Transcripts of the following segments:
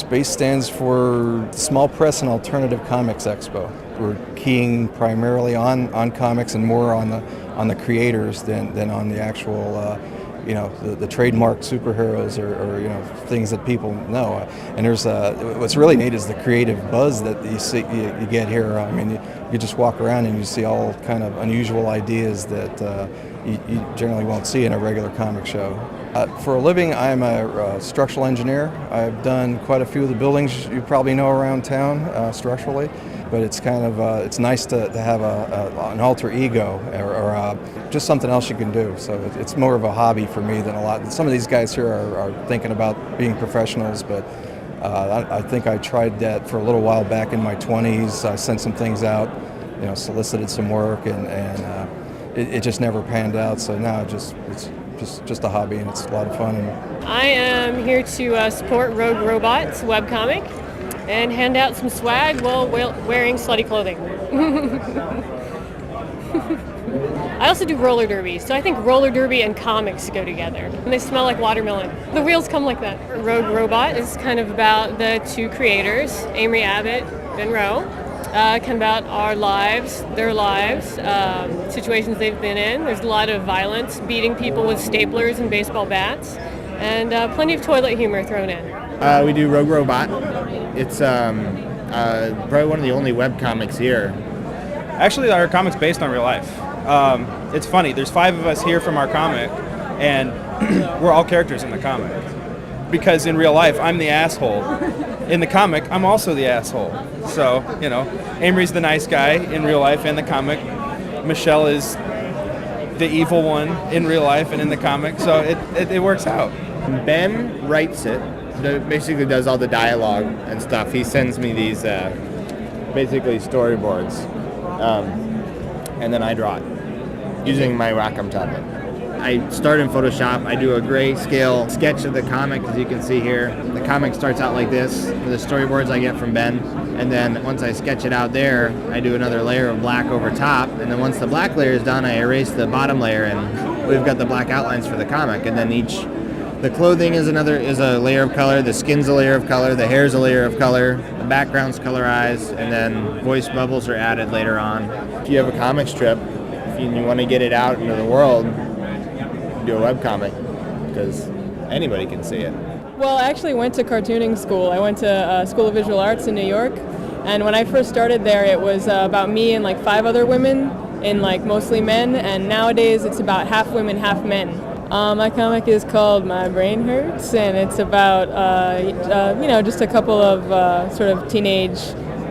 SPACE stands for Small Press and Alternative Comics Expo. We're keying primarily on comics and more on the creators than on the actual the trademark superheroes or things that people know. And there's what's really neat is the creative buzz that you get here. I mean, you just walk around and you see all kind of unusual ideas that you generally won't see in a regular comic show. For a living, I'm a structural engineer. I've done quite a few of the buildings you probably know around town structurally, but it's kind of it's nice to have an alter ego or just something else you can do. So it's more of a hobby for me than a lot. Some of these guys here are thinking about being professionals, but I think I tried that for a little while back in my 20s. I sent some things out, solicited some work, and it just never panned out. So now it's just a hobby, and it's a lot of fun. I am here to support Rogue Robot's webcomic and hand out some swag while wearing slutty clothing. I also do roller derby, so I think roller derby and comics go together. And they smell like watermelon. The wheels come like that. Rogue Robot is kind of about the two creators, Amory Abbott, Ben Rowe. Kind of about our lives, their lives, situations they've been in. There's a lot of violence, beating people with staplers and baseball bats, and plenty of toilet humor thrown in. We do Rogue Robot. It's probably one of the only webcomics here. Actually, our comic's based on real life. It's funny, there's 5 of us here from our comic, and we're all characters in the comic. Because in real life, I'm the asshole. In the comic, I'm also the asshole. So, Amory's the nice guy in real life and the comic. Michelle is the evil one in real life and in the comic. So it works out. Ben writes it, basically does all the dialogue and stuff. He sends me these basically storyboards, and then I draw it using my Wacom tablet. I start in Photoshop. I do a grayscale sketch of the comic, as you can see here. The comic starts out like this, the storyboards I get from Ben, and then once I sketch it out there, I do another layer of black over top, and then once the black layer is done, I erase the bottom layer, and we've got the black outlines for the comic. And then the clothing is a layer of color, the skin's a layer of color, the hair's a layer of color, the background's colorized, and then voice bubbles are added later on. If you have a comic strip, if you want to get it out into the world, do a webcomic, because anybody can see it. Well, I actually went to cartooning school. I went to School of Visual Arts in New York, and when I first started there, it was about me and 5 other women, and mostly men, and nowadays it's about half women, half men. My comic is called My Brain Hurts, and it's about just a couple of sort of teenage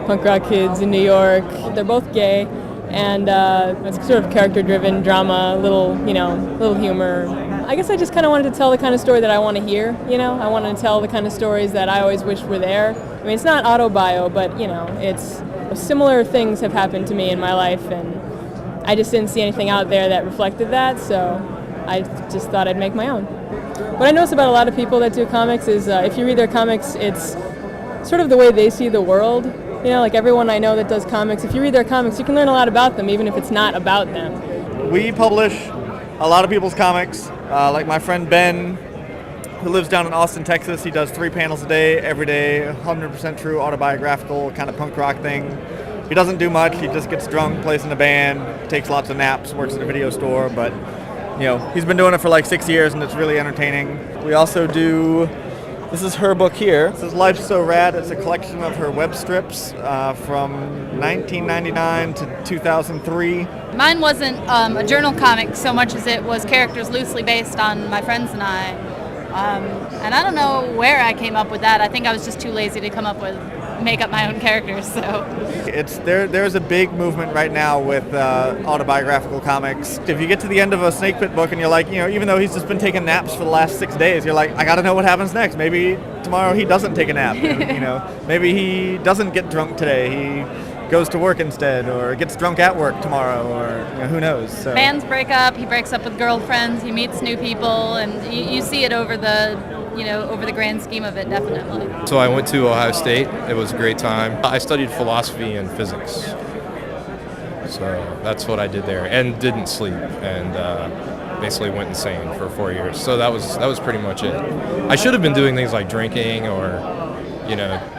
punk rock kids in New York. They're both gay. And it's sort of character-driven drama, little humor. I guess I just kind of wanted to tell the kind of story that I want to hear, I wanted to tell the kind of stories that I always wished were there. I mean, it's not autobio, but, it's similar things have happened to me in my life, and I just didn't see anything out there that reflected that, so I just thought I'd make my own. What I notice about a lot of people that do comics is if you read their comics, it's sort of the way they see the world. Everyone I know that does comics, if you read their comics, you can learn a lot about them, even if it's not about them. We publish a lot of people's comics, like my friend Ben, who lives down in Austin, Texas. He does 3 panels a day, every day, 100% true autobiographical kind of punk rock thing. He doesn't do much. He just gets drunk, plays in a band, takes lots of naps, works at a video store, but he's been doing it for 6 years, and it's really entertaining. We also do... This is her book here. This is Life's So Rad. It's a collection of her web strips from 1999 to 2003. Mine wasn't a journal comic so much as it was characters loosely based on my friends and I. And I don't know where I came up with that. I think I was just too lazy to make up my own characters. So there's a big movement right now with autobiographical comics. If you get to the end of a Snake Pit book and you're like, even though he's just been taking naps for the last 6 days, you're like, I got to know what happens next. Maybe tomorrow he doesn't take a nap. Maybe he doesn't get drunk today. He goes to work instead, or gets drunk at work tomorrow, or who knows. So. Bands break up. He breaks up with girlfriends. He meets new people, and you see it over the grand scheme of it, definitely. So I went to Ohio State. It was a great time. I studied philosophy and physics. So that's what I did there, and didn't sleep, and basically went insane for 4 years. So that was pretty much it. I should have been doing things like drinking or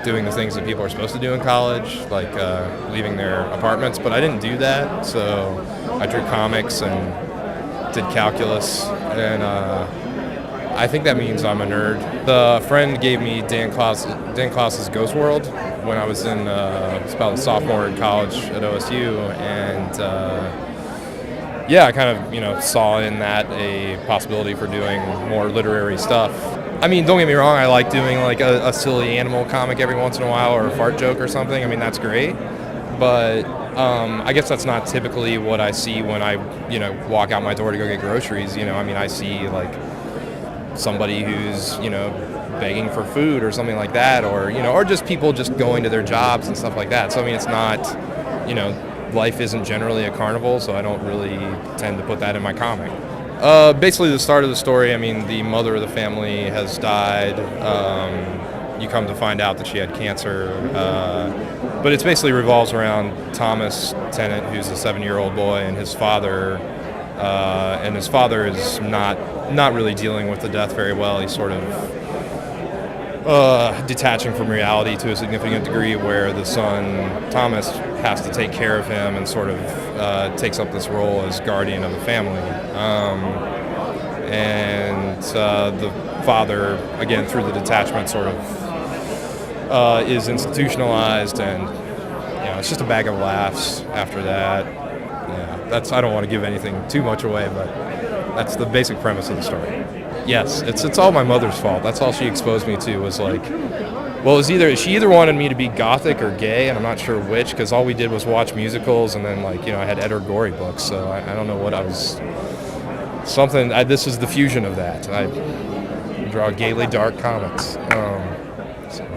doing the things that people are supposed to do in college, like leaving their apartments. But I didn't do that, so I drew comics and did calculus, and I think that means I'm a nerd. The friend gave me Dan Klaus's Ghost World when I was in it's about a sophomore in college at OSU, and I kind of saw in that a possibility for doing more literary stuff. I mean, don't get me wrong, I like doing like a silly animal comic every once in a while, or a fart joke or something. I mean, that's great, but I guess that's not typically what I see when I walk out my door to go get groceries. I mean, I see like somebody who's begging for food or something like that, or just people just going to their jobs and stuff like that. So I mean, it's not, life isn't generally a carnival, so I don't really tend to put that in my comic. Basically, the start of the story, I mean, the mother of the family has died. You come to find out that she had cancer, but it basically revolves around Thomas Tennant, who's a 7-year-old boy, and his father. And his father is not really dealing with the death very well. He's sort of detaching from reality to a significant degree, where the son, Thomas, has to take care of him and sort of takes up this role as guardian of the family. And the father, again, through the detachment, sort of is institutionalized, and it's just a bag of laughs after that. I don't want to give anything too much away, but that's the basic premise of the story. Yes, it's all my mother's fault. That's all she exposed me to, was like, well, she either wanted me to be gothic or gay, and I'm not sure which, because all we did was watch musicals, and then I had Edward Gorey books, so I don't know what I was. This is the fusion of that. I draw gaily dark comics. So.